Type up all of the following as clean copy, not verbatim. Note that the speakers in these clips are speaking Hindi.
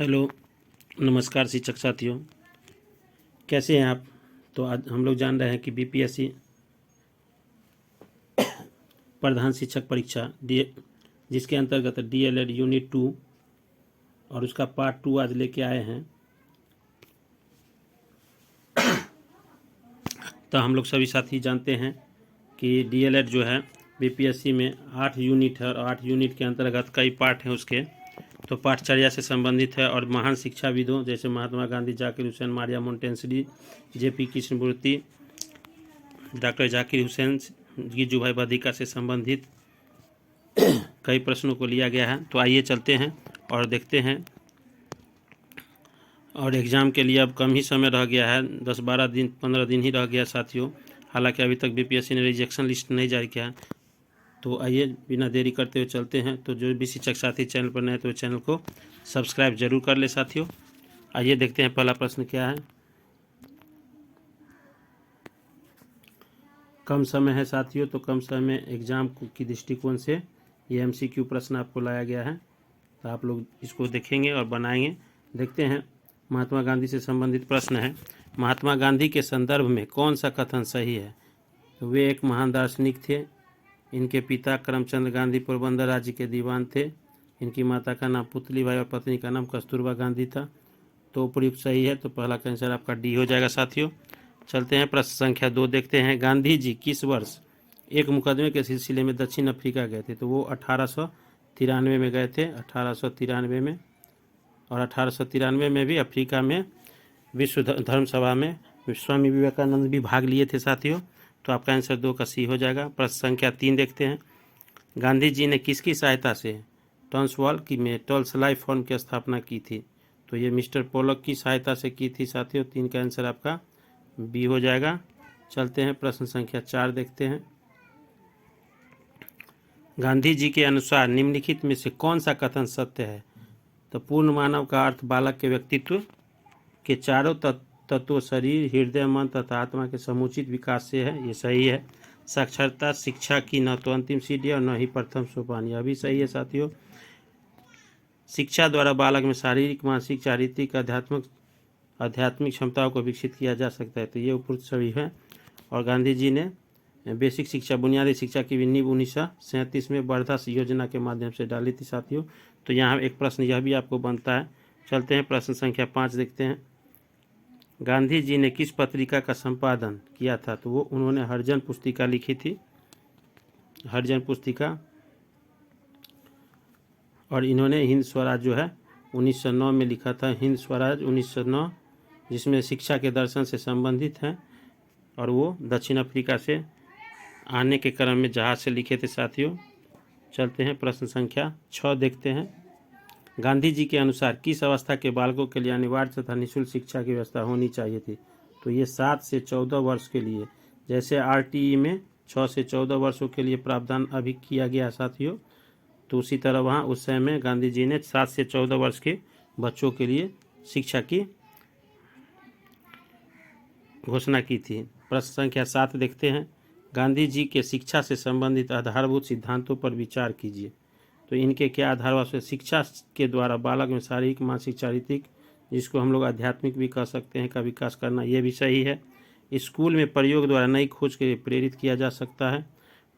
हेलो, नमस्कार शिक्षक साथियों, कैसे हैं आप। तो आज हम लोग जान रहे हैं कि बीपीएससी प्रधान शिक्षक परीक्षा डी जिसके अंतर्गत डीएलएड यूनिट 2 और उसका पार्ट 2 आज लेके आए हैं। तो हम लोग सभी साथी जानते हैं कि डीएलएड जो है बीपीएससी में 8 यूनिट है और 8 यूनिट के अंतर्गत कई पार्ट हैं उसके। तो पाठचर्या से संबंधित है और महान शिक्षाविदों जैसे Mahatma Gandhi, Zakir Hussain, Maria Montessori, JP Krishnamurti, doctor Zakir Hussain, Gijubhai Badheka से संबंधित कई प्रश्नों को लिया गया है। तो आइए चलते हैं और देखते हैं। और एग्ज़ाम के लिए अब कम ही समय रह गया है, 10-12 दिन 15 दिन ही रह गया साथियों। हालांकि अभी तक बीपीएससी ने रिजेक्शन लिस्ट नहीं जारी किया है। तो आइए बिना देरी करते हुए चलते हैं। तो जो भी शिक्षक साथी चैनल पर नए तो चैनल को सब्सक्राइब जरूर कर ले साथियों। आइए देखते हैं पहला प्रश्न क्या है। कम समय है साथियों, तो कम समय में एग्जाम की दृष्टिकोण से ये एमसीक्यू प्रश्न आपको लाया गया है। तो आप लोग इसको देखेंगे और बनाएंगे। देखते हैं। महात्मा गांधी से संबंधित प्रश्न है। महात्मा गांधी के संदर्भ में कौन सा कथन सही है। तो वे एक महान दार्शनिक थे। इनके पिता करमचंद गांधी पोरबंदर राज्य के दीवान थे। इनकी माता का नाम पुतलीबाई और पत्नी का नाम कस्तूरबा गांधी था। तो उपयुक्त सही है। तो पहला का आंसर आपका डी हो जाएगा साथियों। चलते हैं प्रश्न संख्या 2 देखते हैं। गांधी जी किस वर्ष एक मुकदमे के सिलसिले में दक्षिण अफ्रीका गए थे। तो वो 1893 में गए थे, 1893 में। और 1893 में भी अफ्रीका में विश्व धर्म सभा में स्वामी विवेकानंद भी भाग लिए थे साथियों। तो आपका आंसर 2 का सी हो जाएगा। प्रश्न संख्या 3 देखते हैं। गांधी जी ने किसकी सहायता से ट्रांसवाल की में टॉल्स्टॉय फर्म की स्थापना की थी। तो ये मिस्टर पोलक की सहायता से की थी साथियों। 3 का आंसर आपका बी हो जाएगा। चलते हैं प्रश्न संख्या 4 देखते हैं। गांधी जी के अनुसार निम्नलिखित में से कौन सा कथन सत्य है। तो पूर्ण मानव का अर्थ बालक के व्यक्तित्व के चारों तत्वों शरीर, हृदय, मन तथा आत्मा के समुचित विकास से है। ये सही है। साक्षरता शिक्षा की न तो अंतिम सीढ़ी और न ही प्रथम सोपान, यह भी सही है साथियों। शिक्षा द्वारा बालक में शारीरिक, मानसिक, चारित्रिक, आध्यात्मिक क्षमताओं को विकसित किया जा सकता है। तो ये उपयुक्त सभी है। और गांधी जी ने बेसिक शिक्षा, बुनियादी शिक्षा की नींव 1937 में वर्धा योजना के माध्यम से डाली थी साथियों। तो यहाँ एक प्रश्न यह भी आपको बनता है। चलते हैं प्रश्न संख्या 5 देखते हैं। गांधी जी ने किस पत्रिका का संपादन किया था। तो वो उन्होंने हरिजन पुस्तिका लिखी थी, हरिजन पुस्तिका। और इन्होंने हिंद स्वराज जो है 1909 में लिखा था, हिंद स्वराज 1909, जिसमें शिक्षा के दर्शन से संबंधित है। और वो दक्षिण अफ्रीका से आने के क्रम में जहाज से लिखे थे साथियों। चलते हैं प्रश्न संख्या 6 देखते हैं। गांधी जी के अनुसार किस अवस्था के बालकों के लिए अनिवार्य तथा निःशुल्क शिक्षा की व्यवस्था होनी चाहिए थी। तो ये 7 से 14 वर्ष के लिए, जैसे आरटीई में 6 से 14 वर्षों के लिए प्रावधान अभी किया गया साथियों। तो उसी तरह वहाँ उस समय में गांधी जी ने 7 से 14 वर्ष के बच्चों के लिए शिक्षा की घोषणा की थी। प्रश्न संख्या 7 देखते हैं। गांधी जी के शिक्षा से संबंधित आधारभूत सिद्धांतों पर विचार कीजिए। तो इनके क्या आधार से शिक्षा के द्वारा बालक में शारीरिक, मानसिक, चारित्रिक, जिसको हम लोग आध्यात्मिक भी कह सकते हैं, का विकास करना, ये भी सही है। स्कूल में प्रयोग द्वारा नई खोज के लिए प्रेरित किया जा सकता है।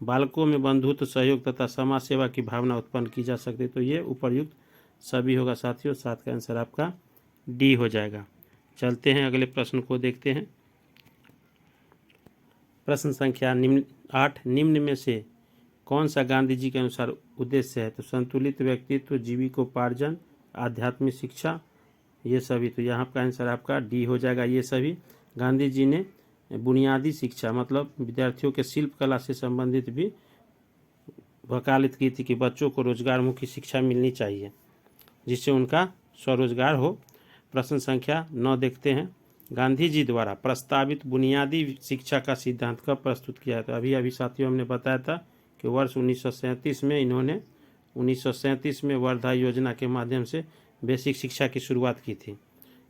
बालकों में बंधुत्व, सहयोग तथा समाज सेवा की भावना उत्पन्न की जा सकती है। तो ये उपर्युक्त सभी होगा साथियों। 7 का आंसर आपका डी हो जाएगा। चलते हैं अगले प्रश्न को देखते हैं। प्रश्न संख्या 8, निम्न में से कौन सा गांधी जी के अनुसार उद्देश्य है। तो संतुलित व्यक्तित्व, जीविकोपार्जन, आध्यात्मिक शिक्षा, ये सभी। तो यहाँ का आंसर आपका डी हो जाएगा। ये सभी गांधी जी ने बुनियादी शिक्षा मतलब विद्यार्थियों के शिल्प कला से संबंधित भी वकालत की थी कि बच्चों को रोजगारमुखी शिक्षा मिलनी चाहिए जिससे उनका स्वरोजगार हो। प्रश्न संख्या 9 देखते हैं। गांधी जी द्वारा प्रस्तावित बुनियादी शिक्षा का सिद्धांत कब प्रस्तुत किया था। अभी साथियों हमने बताया था कि वर्ष 1937 में इन्होंने 1937 में वर्धा योजना के माध्यम से बेसिक शिक्षा की शुरुआत की थी।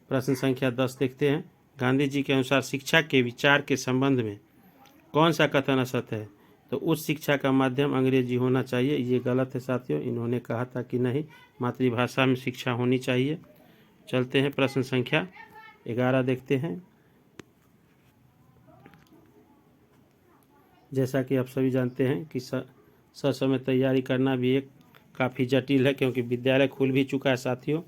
प्रश्न संख्या 10 देखते हैं। गांधी जी के अनुसार शिक्षा के विचार के संबंध में कौन सा कथन असत्य है। तो उस शिक्षा का माध्यम अंग्रेजी होना चाहिए, ये गलत है साथियों। इन्होंने कहा था कि नहीं, मातृभाषा में शिक्षा होनी चाहिए। चलते हैं प्रश्न संख्या 11 देखते हैं। जैसा कि आप सभी जानते हैं कि ससमय तैयारी करना भी एक काफ़ी जटिल है, क्योंकि विद्यालय खुल भी चुका है साथियों।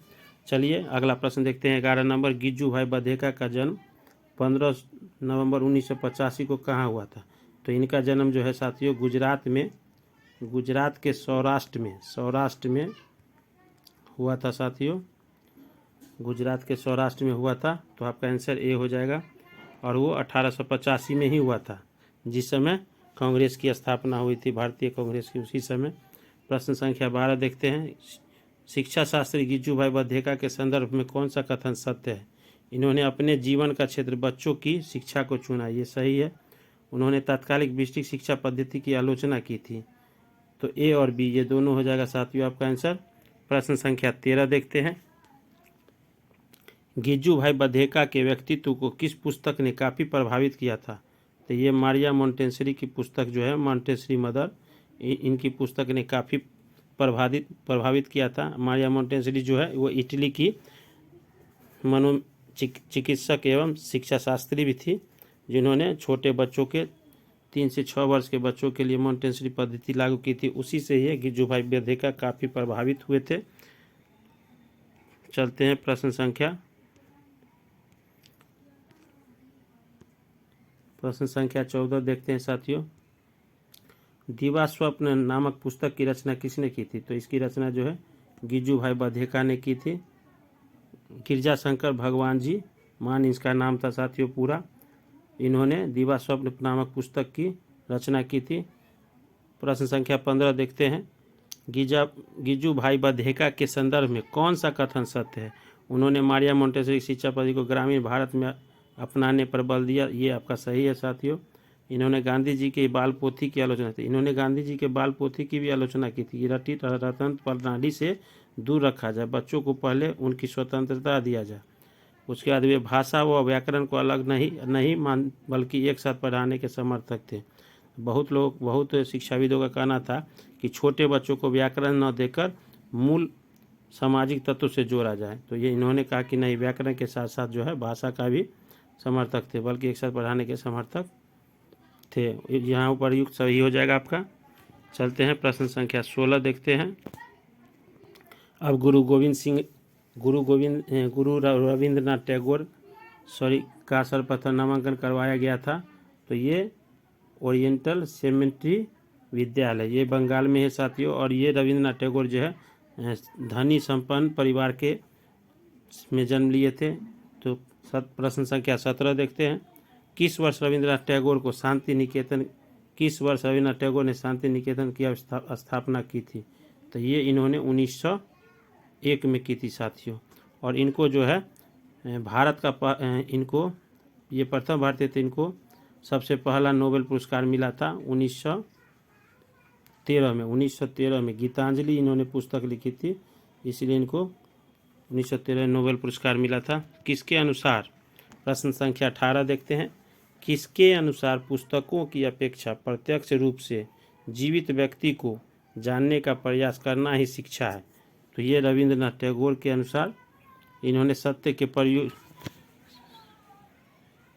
चलिए अगला प्रश्न देखते हैं। 11 नंबर, गिज्जू भाई बधेका का जन्म 15 नवंबर 1985 को कहाँ हुआ था? तो इनका जन्म जो है साथियों गुजरात के सौराष्ट्र में हुआ था साथियों। गुजरात के सौराष्ट्र में हुआ था, तो आपका आंसर ए हो जाएगा। और वो 1885 में ही हुआ था, जिस समय कांग्रेस की स्थापना हुई थी, भारतीय कांग्रेस की, उसी समय। प्रश्न संख्या 12 देखते हैं। शिक्षा शास्त्री गिज्जू भाई बधेका के संदर्भ में कौन सा कथन सत्य है? इन्होंने अपने जीवन का क्षेत्र बच्चों की शिक्षा को चुना, ये सही है। उन्होंने तात्कालिक विस्तृत शिक्षा पद्धति की आलोचना की थी, तो ए और बी ये दोनों हो जाएगा साथियों आपका आंसर। प्रश्न संख्या 13 देखते हैं। गिज्जू भाई बधेका के व्यक्तित्व को किस पुस्तक ने काफ़ी प्रभावित किया था? तो ये मारिया मोंटेसरी की पुस्तक जो है, मोंटेसरी मदर, इनकी पुस्तक ने काफ़ी प्रभावित किया था। मारिया मोंटेसरी जो है वो इटली की चिकित्सक एवं शिक्षा शास्त्री भी थी, जिन्होंने छोटे बच्चों के 3 से 6 वर्ष के बच्चों के लिए मोंटेसरी पद्धति लागू की थी। उसी से ये गिज्जू भाई बधेका काफ़ी प्रभावित हुए थे। चलते हैं प्रश्न संख्या 14 देखते हैं साथियों। दीवा स्वप्न नामक पुस्तक की रचना किसने की थी? तो इसकी रचना जो है गिज्जू भाई बधेका ने की थी। गिरजाशंकर भगवान जी मान इसका नाम था साथियों पूरा। इन्होंने दीवा स्वप्न नामक पुस्तक की रचना की थी। प्रश्न संख्या 15 देखते हैं। गिज्जू भाई बधेका के संदर्भ में कौन सा कथन सत्य है? उन्होंने मारिया मोंटेसरी शिक्षा पद्धति को ग्रामीण भारत में अपनाने पर बल दिया, ये आपका सही है साथियों। इन्होंने गांधी जी के बाल पोथी की आलोचना की। इन्होंने गांधी जी के बाल पोथी की भी आलोचना की थी। रटित रतन प्रणाली से दूर रखा जाए, बच्चों को पहले उनकी स्वतंत्रता दिया जाए। उसके बाद वे भाषा व व्याकरण को अलग नहीं मान बल्कि एक साथ पढ़ाने के समर्थक थे। बहुत शिक्षाविदों का कहना था कि छोटे बच्चों को व्याकरण न देकर मूल सामाजिक तत्व से जोड़ा जाए। तो ये इन्होंने कहा कि नहीं, व्याकरण के साथ साथ जो है भाषा का भी समर्थक थे, बल्कि एक साथ पढ़ाने के समर्थक थे। यहाँ ऊपर युक्त सही हो जाएगा आपका। चलते हैं प्रश्न संख्या 16 देखते हैं। अब गुरु रविंद्रनाथ टैगोर का सर्वप्रथम नामांकन करवाया गया था। तो ये ओरिएंटल सेमेंट्री विद्यालय, ये बंगाल में है साथियों। और ये रविंद्रनाथ टैगोर जो है धनी संपन्न परिवार के में जन्म लिए थे। तो प्रश्न संख्या 17 देखते हैं। किस वर्ष रविंद्रनाथ टैगोर ने शांति निकेतन की स्थापना की थी? तो ये इन्होंने 1901 में की थी साथियों। और इनको जो है भारत का ये प्रथम भारतीय थे। इनको सबसे पहला नोबेल पुरस्कार मिला था 1913 में। गीतांजलि इन्होंने पुस्तक लिखी थी, इसलिए इनको 1913 नोबेल पुरस्कार मिला था। किसके अनुसार? प्रश्न संख्या 18 देखते हैं। किसके अनुसार पुस्तकों की अपेक्षा प्रत्यक्ष रूप से जीवित व्यक्ति को जानने का प्रयास करना ही शिक्षा है? तो ये रविंद्रनाथ टैगोर के अनुसार इन्होंने सत्य के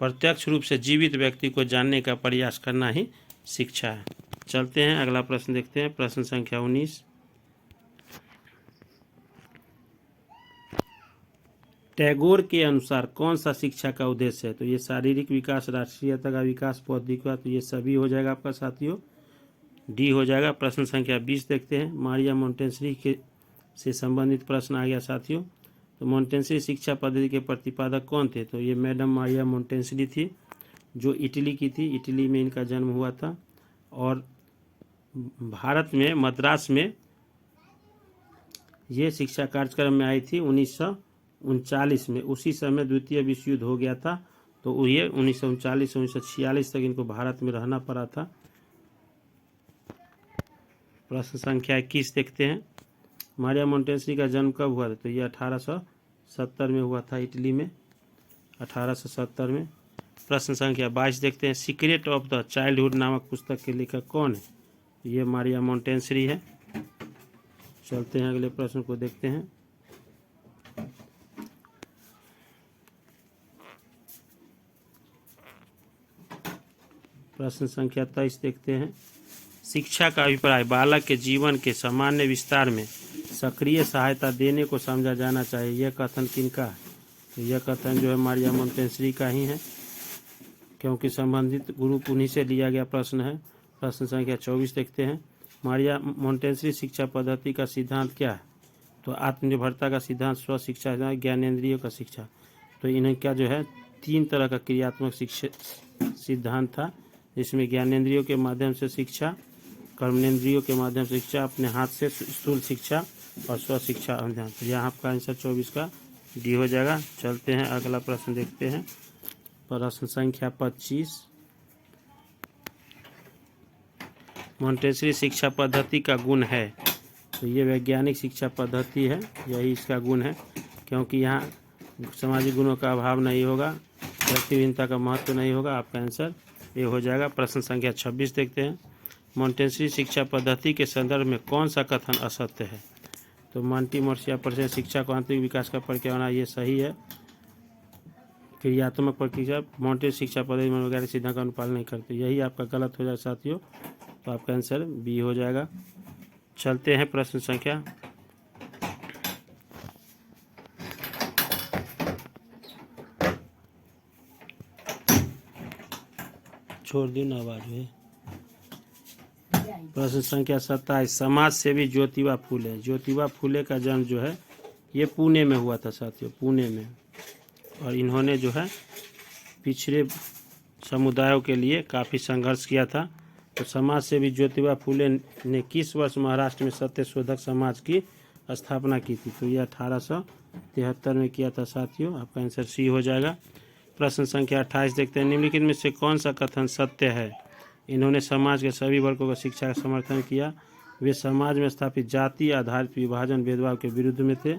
प्रत्यक्ष रूप से जीवित व्यक्ति को जानने का प्रयास करना ही शिक्षा है। चलते हैं अगला प्रश्न देखते हैं। प्रश्न संख्या 19। टैगोर के अनुसार कौन सा शिक्षा का उद्देश्य है? तो ये शारीरिक विकास, राष्ट्रीयता का विकास, बौद्धिक विकास, तो ये सभी हो जाएगा आपका साथियों, डी हो जाएगा। प्रश्न संख्या 20 देखते हैं। मारिया मोंटेसरी से संबंधित प्रश्न आ गया साथियों। तो मोंटेसरी शिक्षा पद्धति के प्रतिपादक कौन थे? तो ये मैडम मारिया मोंटेसरी थी, जो इटली की थी। इटली में इनका जन्म हुआ था और भारत में मद्रास में ये शिक्षा कार्यक्रम में आई थी 1939 में। उसी समय द्वितीय विश्व युद्ध हो गया था, तो ये 1939 से 1946 तक इनको भारत में रहना पड़ा था। प्रश्न संख्या 21 देखते हैं। मारिया मोंटेसरी का जन्म कब हुआ था? तो ये 1870 में हुआ था, इटली में 1870 में। प्रश्न संख्या 22 देखते हैं। सीक्रेट ऑफ द चाइल्डहुड नामक पुस्तक के लेखक कौन है? ये मारिया मोंटेसरी है। चलते हैं अगले प्रश्न को देखते हैं। प्रश्न संख्या 23 देखते हैं। शिक्षा का अभिप्राय बालक के जीवन के सामान्य विस्तार में सक्रिय सहायता देने को समझा जाना चाहिए। यह कथन किनका है? तो यह कथन जो है मारिया मोंटेसरी का ही है, क्योंकि संबंधित ग्रुप उन्हीं से लिया गया प्रश्न है। प्रश्न संख्या 24 देखते हैं। मारिया मोंटेसरी शिक्षा पद्धति का सिद्धांत क्या है? तो आत्मनिर्भरता का सिद्धांत, स्व शिक्षा, ज्ञानेंद्रियों का शिक्षा। तो इन्हें क्या जो है 3 तरह का क्रियात्मक शिक्षा सिद्धांत था, जिसमें ज्ञानेंद्रियों के माध्यम से शिक्षा, कर्मेंद्रियों के माध्यम से शिक्षा, अपने हाथ से स्थूल शिक्षा और स्व शिक्षा अध्ययन। तो यहाँ आपका आंसर 24 का डी हो जाएगा। चलते हैं अगला प्रश्न देखते हैं। प्रश्न संख्या 25। मोंटेसरी शिक्षा पद्धति का गुण है। तो ये वैज्ञानिक शिक्षा पद्धति है, यही इसका गुण है, क्योंकि यहाँ सामाजिक गुणों का अभाव नहीं होगा, व्यक्तिहीनता का महत्व नहीं होगा। आपका आंसर ये हो जाएगा। प्रश्न संख्या 26 देखते हैं। मोंटेसरी शिक्षा पद्धति के संदर्भ में कौन सा कथन असत्य है? तो मोंटेसरी परिषद शिक्षा को आंतरिक विकास का प्रक्रिया होना, ये सही है। क्रियात्मक प्रक्रिया मोंटेसरी शिक्षा पद्धति में वगैरह सिद्धांत का अनुपालन नहीं करते, यही आपका गलत हो जाएगा साथियों। तो आपका आंसर बी हो जाएगा। चलते हैं प्रश्न संख्या छोड़ दी ना आवाज में। प्रश्न संख्या 27। समाज सेवी ज्योतिबा फूले। ज्योतिबा फूले का जन्म जो है ये पुणे में हुआ था साथियों, पुणे में। और इन्होंने जो है पिछड़े समुदायों के लिए काफ़ी संघर्ष किया था। तो समाज सेवी ज्योतिबा फूले ने किस वर्ष महाराष्ट्र में सत्यशोधक समाज की स्थापना की थी? तो ये 1873 में किया था साथियों। आपका आंसर सी हो जाएगा। प्रश्न संख्या 28 देखते हैं। निम्नलिखित में से कौन सा कथन सत्य है? इन्होंने समाज के सभी वर्गों का शिक्षा का समर्थन किया। वे समाज में स्थापित जाति आधारित विभाजन भेदभाव के विरुद्ध में थे।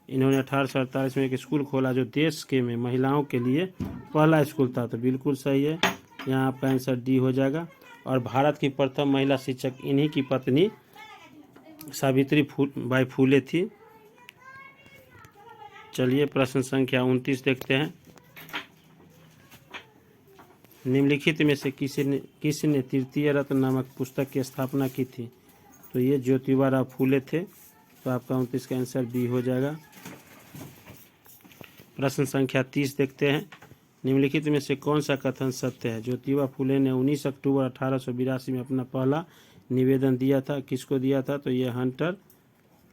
इन्होंने 1848 में एक स्कूल खोला जो देश के में महिलाओं के लिए पहला स्कूल था। तो बिल्कुल सही है, यहाँ आपका आंसर डी हो जाएगा। और भारत की प्रथम महिला शिक्षक इन्हीं की पत्नी सावित्री बाई फूले थी। चलिए प्रश्न संख्या 29 देखते हैं। निम्नलिखित में से किसने तृतीय रत्न नामक पुस्तक की स्थापना की थी? तो ये ज्योतिबा राव फूले थे। तो आपका 29 का आंसर बी हो जाएगा। प्रश्न संख्या 30 देखते हैं। निम्नलिखित में से कौन सा कथन सत्य है? ज्योतिबा फूले ने 19 अक्टूबर 1882 में अपना पहला निवेदन दिया था। किसको दिया था? तो ये हंटर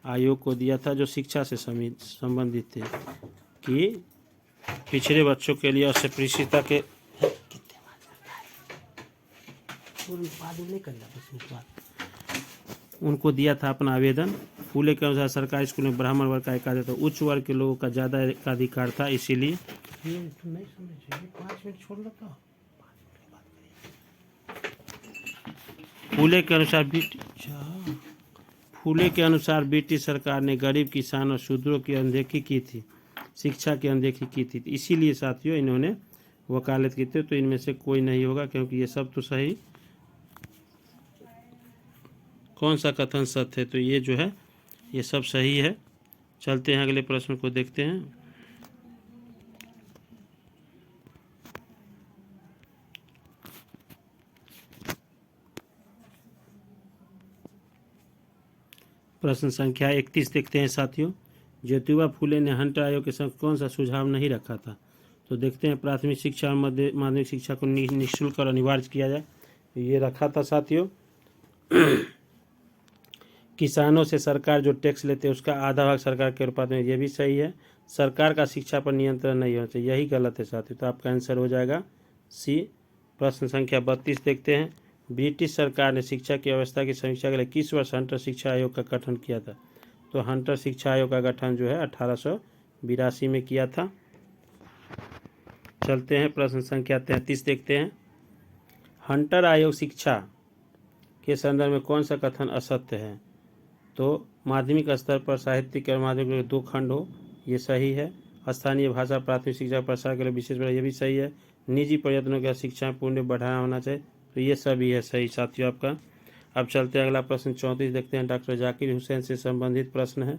आयोग को दिया था, जो शिक्षा से संबंधित थे, कि पिछड़े बच्चों के लिए अस्पृश्यता के उनको दिया था अपना आवेदन। फूले के अनुसार सरकारी स्कूल में ब्राह्मण वर्ग का एकाधिकार, तो उच्च वर्ग के लोगों का ज़्यादा एकाधिकार था, इसीलिए फूले के अनुसार ब्रिटिश सरकार ने गरीब किसान और शूद्रों की अनदेखी की थी, शिक्षा की अनदेखी की थी। इसीलिए साथियों इन्होंने वकालत की थी। तो इनमें से कोई नहीं होगा, क्योंकि ये सब तो सही। कौन सा कथन सत्य है? तो ये जो है ये सब सही है। चलते हैं अगले प्रश्न को देखते हैं। प्रश्न संख्या 31 देखते हैं साथियों। ज्योतिबा फूले ने हंटर आयोग के संग कौन सा सुझाव नहीं रखा था? तो देखते हैं प्राथमिक शिक्षा और माध्यमिक शिक्षा को निःशुल्क और अनिवार्य किया जाए। ये रखा था साथियों। किसानों से सरकार जो टैक्स लेते हैं उसका आधा भाग सरकार के अनुपात में, ये भी सही है। सरकार का शिक्षा पर नियंत्रण नहीं होना चाहिए, यही गलत है साथियों। तो आपका आंसर हो जाएगा सी। प्रश्न संख्या 32 देखते हैं। ब्रिटिश सरकार ने शिक्षा की व्यवस्था की समीक्षा के लिए किस वर्ष हंटर शिक्षा आयोग का गठन किया था? तो हंटर शिक्षा आयोग का गठन जो है 1882 में किया था। चलते हैं प्रश्न संख्या 33 देखते हैं। हंटर आयोग शिक्षा के संदर्भ में कौन सा कथन असत्य है? तो माध्यमिक स्तर पर साहित्यिक और माध्यमिक के 2 खंड हो, ये सही है। स्थानीय भाषा प्राथमिक शिक्षा प्रसार के लिए विशेष ये भी सही है। निजी प्रयत्नों के शिक्षा पूर्ण बढ़ाना होना चाहिए, तो ये सभी है सही साथियों आपका। अब चलते हैं अगला प्रश्न 34 देखते हैं। डॉक्टर जाकिर हुसैन से संबंधित प्रश्न है।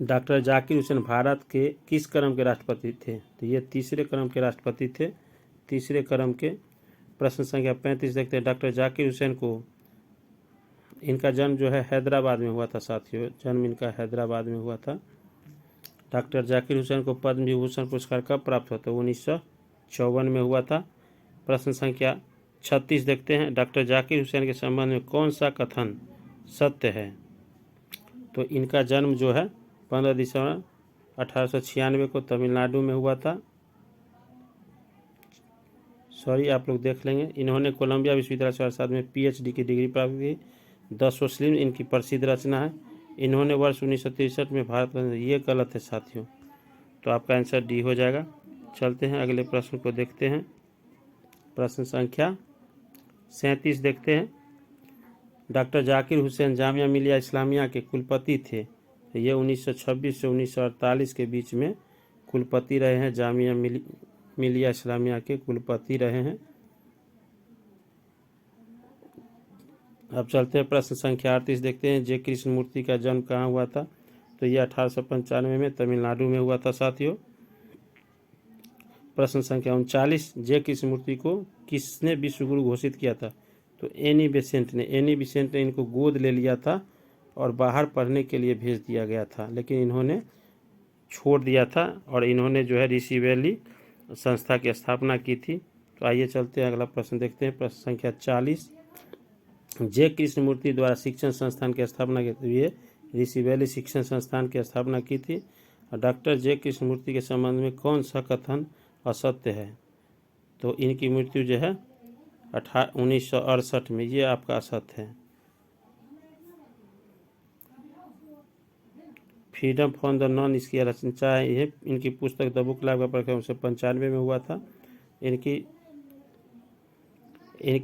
डॉक्टर जाकिर हुसैन भारत के किस क्रम के राष्ट्रपति थे? तो ये तीसरे क्रम के राष्ट्रपति थे, तीसरे क्रम के। प्रश्न संख्या 35 देखते हैं। डॉक्टर जाकिर हुसैन को, इनका जन्म जो है हैदराबाद में हुआ था साथियों, जन्म इनका हैदराबाद में हुआ था। डॉक्टर जाकिर हुसैन को पद्म विभूषण पुरस्कार कब प्राप्त हुआ था? 1954 में हुआ था। प्रश्न संख्या 36 देखते हैं। डॉक्टर जाकिर हुसैन के संबंध में कौन सा कथन सत्य है? तो इनका जन्म जो है 15 दिसंबर 1896 को तमिलनाडु में हुआ था। सॉरी, आप लोग देख लेंगे। इन्होंने कोलंबिया विश्वविद्यालय से अर्थशास्त्र में PhD की डिग्री प्राप्त की। 10 मुस्लिम इनकी प्रसिद्ध रचना है। इन्होंने वर्ष 1963 में भारत का, ये गलत है साथियों, तो आपका आंसर डी हो जाएगा। चलते हैं अगले प्रश्न को देखते हैं। प्रश्न संख्या 37 देखते हैं। डॉक्टर जाकिर हुसैन जामिया मिलिया इस्लामिया के कुलपति थे। तो ये 1926 से 1948 के बीच में कुलपति रहे हैं, जामिया मिलिया इस्लामिया के कुलपति रहे हैं। अब चलते हैं प्रश्न संख्या 38 देखते हैं। जे कृष्णमूर्ति का जन्म कहाँ हुआ था? तो यह 1895 में तमिलनाडु में हुआ था साथियों। प्रश्न संख्या 39। जे कृष्णमूर्ति को किसने विश्व गुरु घोषित किया था? तो एनी बेसेंट ने इनको गोद ले लिया था और बाहर पढ़ने के लिए भेज दिया गया था, लेकिन इन्होंने छोड़ दिया था और इन्होंने जो है ऋषि वैली संस्था की स्थापना की थी। तो आइए चलते हैं अगला प्रश्न देखते हैं। प्रश्न संख्या 40। जे कृष्णमूर्ति द्वारा शिक्षण संस्थान की स्थापना के लिए ऋषि वैली शिक्षण संस्थान की स्थापना की थी। और डॉक्टर जे कृष्णमूर्ति के संबंध में कौन सा कथन असत्य है? तो इनकी मृत्यु जो है 1968 में, ये आपका असत्य है। फ्रीडम फ्रॉम द नॉन इसकी रचना है, ये इनकी पुस्तक द बुक लाइफ का प्रकाशन 1995 में हुआ था। इनकी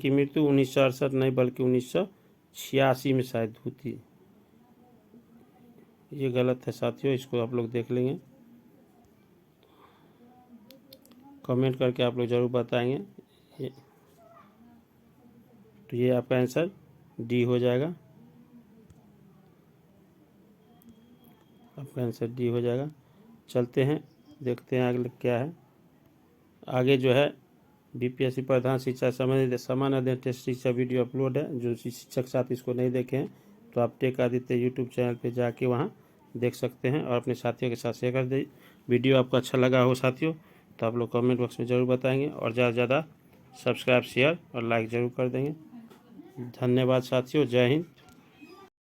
मृत्यु 1968 नहीं बल्कि 1986 में शायद हुई थी। ये गलत है साथियों, इसको आप लोग देख लेंगे, कमेंट करके आप लोग जरूर बताएंगे। तो ये आपका आंसर डी हो जाएगा, आपका आंसर डी हो जाएगा। चलते हैं देखते हैं अगले क्या है। आगे जो है BPSC प्रधान शिक्षा संबंधित सामान्य अध्ययन टेस्ट शिक्षा वीडियो अपलोड है। जो शिक्षक साथी इसको नहीं देखे हैं तो आप टेक आदित्य यूट्यूब चैनल पे जाके वहाँ देख सकते हैं और अपने साथियों के साथ शेयर कर दे। वीडियो आपको अच्छा लगा हो साथियों तो आप लोग कमेंट बॉक्स में ज़रूर बताएंगे और ज़्यादा से ज़्यादा सब्सक्राइब शेयर और लाइक ज़रूर कर देंगे। धन्यवाद साथियों, जय हिंद।